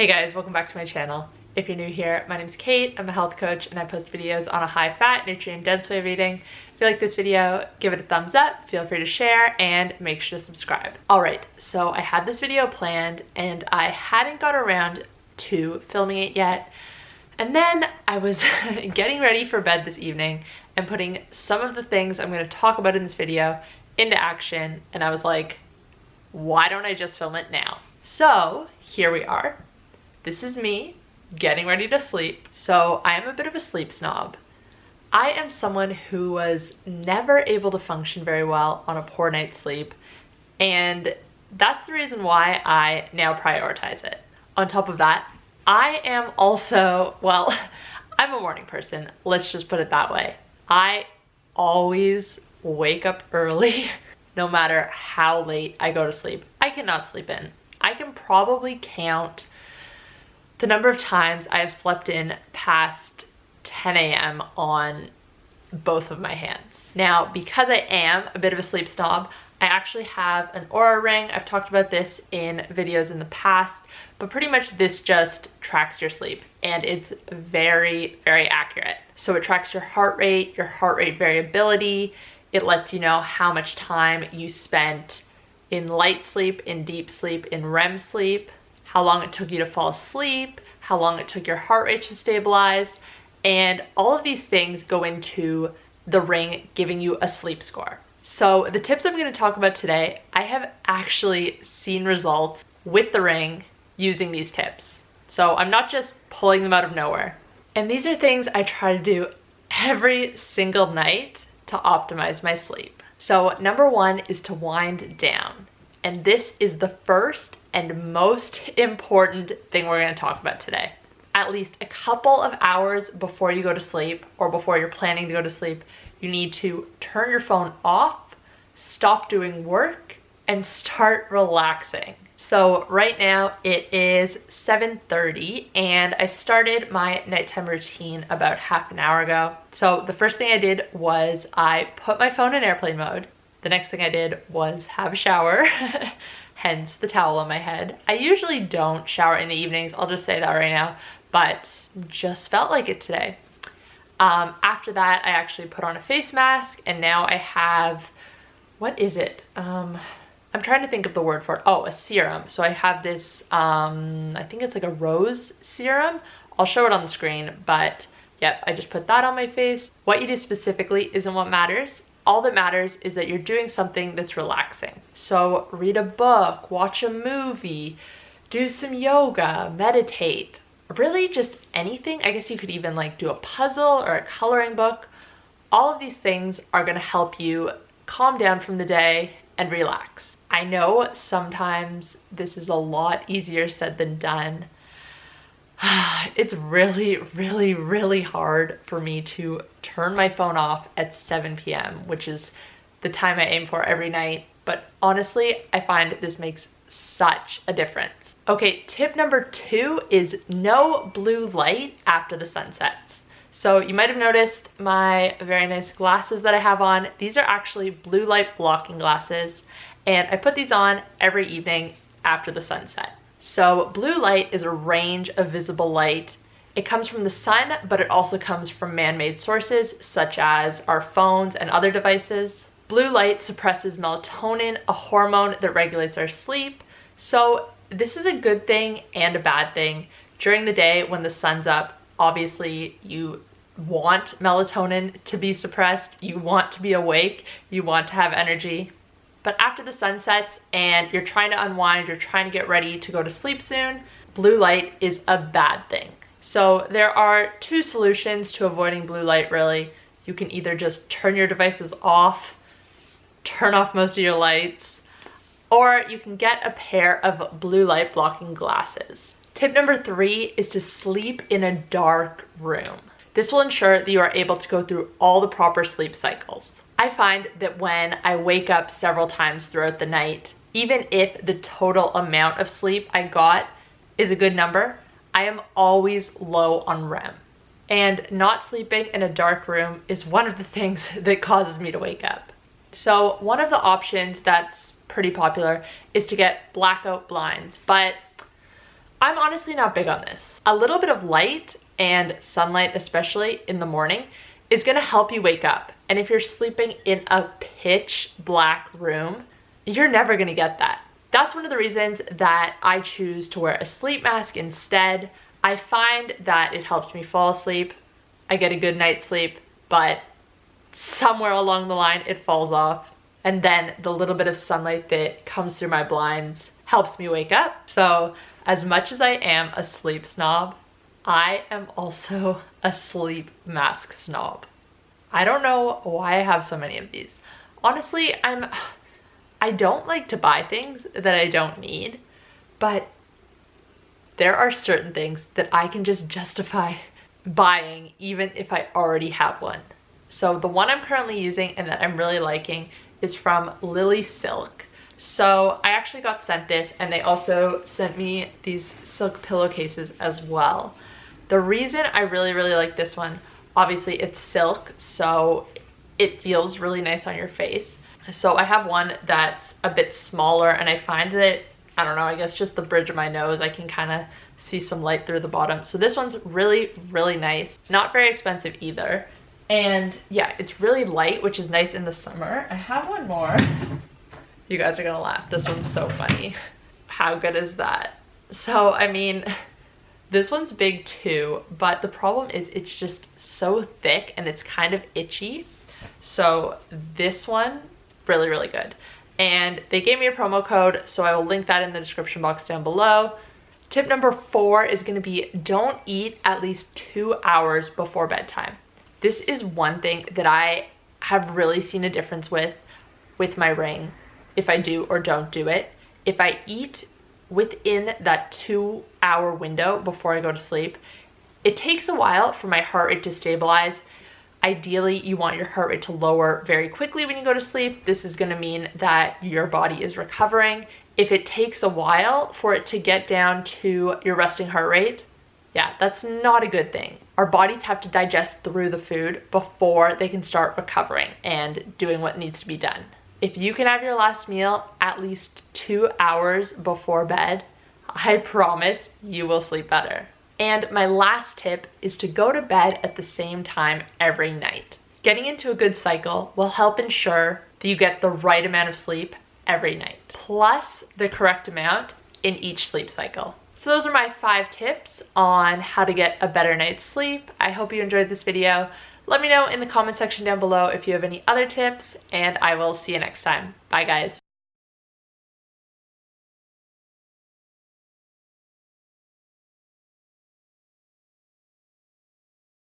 Hey guys, welcome back to my channel. If you're new here, my name's Kate, I'm a health coach and I post videos on a high-fat, nutrient-dense way of eating. If you like this video, give it a thumbs up, feel free to share, and make sure to subscribe. Alright, so I had this video planned and I hadn't got around to filming it yet. And then I was getting ready for bed this evening and putting some of the things I'm going to talk about in this video into action, and I was like, why don't I just film it now? So here we are. This is me getting ready to sleep. So I am a bit of a sleep snob. I am someone who was never able to function very well on a poor night's sleep, and that's the reason why I now prioritize it. On top of that, I am also, well, I'm a morning person, let's just put it that way. I always wake up early, no matter how late I go to sleep. I cannot sleep in. I can probably count the number of times I have slept in past 10 a.m. on both of my hands. Now, because I am a bit of a sleep snob, I actually have an Oura ring. I've talked about this in videos in the past, but pretty much this just tracks your sleep, and it's very, very accurate. So it tracks your heart rate variability. It lets you know how much time you spent in light sleep, in deep sleep, in REM sleep, how long it took you to fall asleep, how long it took your heart rate to stabilize, and all of these things go into the ring giving you a sleep score. So the tips I'm going to talk about today, I have actually seen results with the ring using these tips. So I'm not just pulling them out of nowhere. And these are things I try to do every single night to optimize my sleep. So number one is to wind down. And this is the first and most important thing we're going to talk about today. At least a couple of hours before you go to sleep, or before you're planning to go to sleep, you need to turn your phone off, stop doing work, and start relaxing. So right now it is 7:30 and I started my nighttime routine about half an hour ago. So the first thing I did was I put my phone in airplane mode. The next thing I did was have a shower, hence the towel on my head. I usually don't shower in the evenings, I'll just say that right now, but just felt like it today. After that, I actually put on a face mask, and now I have, what is it? I'm trying to think of the word for it. Oh, a serum. So I have this, I think it's like a rose serum. I'll show it on the screen, but yep, I just put that on my face. What you do specifically isn't what matters. All that matters is that you're doing something that's relaxing. So read a book, watch a movie, do some yoga, meditate, really just anything. I guess you could even like do a puzzle or a coloring book. All of these things are gonna help you calm down from the day and relax. I know sometimes this is a lot easier said than done. It's really, really, really hard for me to turn my phone off at 7 p.m., which is the time I aim for every night. But honestly, I find this makes such a difference. Okay, tip number 2 is no blue light after the sun sets. So you might have noticed my very nice glasses that I have on. These are actually blue light blocking glasses, and I put these on every evening after the sunset. So blue light is a range of visible light. It comes from the sun, but it also comes from man-made sources such as our phones and other devices. Blue light suppresses melatonin, a hormone that regulates our sleep. So this is a good thing and a bad thing. During the day when the sun's up, obviously you want melatonin to be suppressed, you want to be awake, you want to have energy. But after the sun sets and you're trying to unwind, you're trying to get ready to go to sleep soon, blue light is a bad thing. So there are 2 solutions to avoiding blue light really. You can either just turn your devices off, turn off most of your lights, or you can get a pair of blue light blocking glasses. Tip number 3 is to sleep in a dark room. This will ensure that you are able to go through all the proper sleep cycles. I find that when I wake up several times throughout the night, even if the total amount of sleep I got is a good number, I am always low on REM. And not sleeping in a dark room is one of the things that causes me to wake up. So one of the options that's pretty popular is to get blackout blinds, but I'm honestly not big on this. A little bit of light and sunlight, especially in the morning, is gonna help you wake up. And if you're sleeping in a pitch black room, you're never gonna get that. That's one of the reasons that I choose to wear a sleep mask instead. I find that it helps me fall asleep. I get a good night's sleep, but somewhere along the line it falls off. And then the little bit of sunlight that comes through my blinds helps me wake up. So as much as I am a sleep snob, I am also a sleep mask snob. I don't know why I have so many of these. Honestly, I don't like to buy things that I don't need, but there are certain things that I can just justify buying even if I already have one. So the one I'm currently using and that I'm really liking is from Lily Silk. So I actually got sent this, and they also sent me these silk pillowcases as well. The reason I really like this one, obviously it's silk, so it feels really nice on your face. So I have one that's a bit smaller, and I find that, I don't know, I guess just the bridge of my nose, I can kind of see some light through the bottom. So this one's really nice. Not very expensive either. And yeah, it's really light, which is nice in the summer. I have one more. You guys are gonna laugh. This one's so funny. How good is that? So, I mean, this one's big too, but the problem is it's just so thick and it's kind of itchy. So this one, really good. And they gave me a promo code, so I will link that in the description box down below. Tip number 4 is gonna be don't eat at least 2 hours before bedtime. This is one thing that I have really seen a difference with my ring, if I do or don't do it. If I eat within that 2-hour window before I go to sleep, it takes a while for my heart rate to stabilize. Ideally, you want your heart rate to lower very quickly when you go to sleep. This is gonna mean that your body is recovering. If it takes a while for it to get down to your resting heart rate, yeah, that's not a good thing. Our bodies have to digest through the food before they can start recovering and doing what needs to be done. If you can have your last meal at least 2 hours before bed, I promise you will sleep better. And my last tip is to go to bed at the same time every night. Getting into a good cycle will help ensure that you get the right amount of sleep every night, plus the correct amount in each sleep cycle. So those are my 5 tips on how to get a better night's sleep. I hope you enjoyed this video. Let me know in the comment section down below if you have any other tips, and I will see you next time. Bye guys.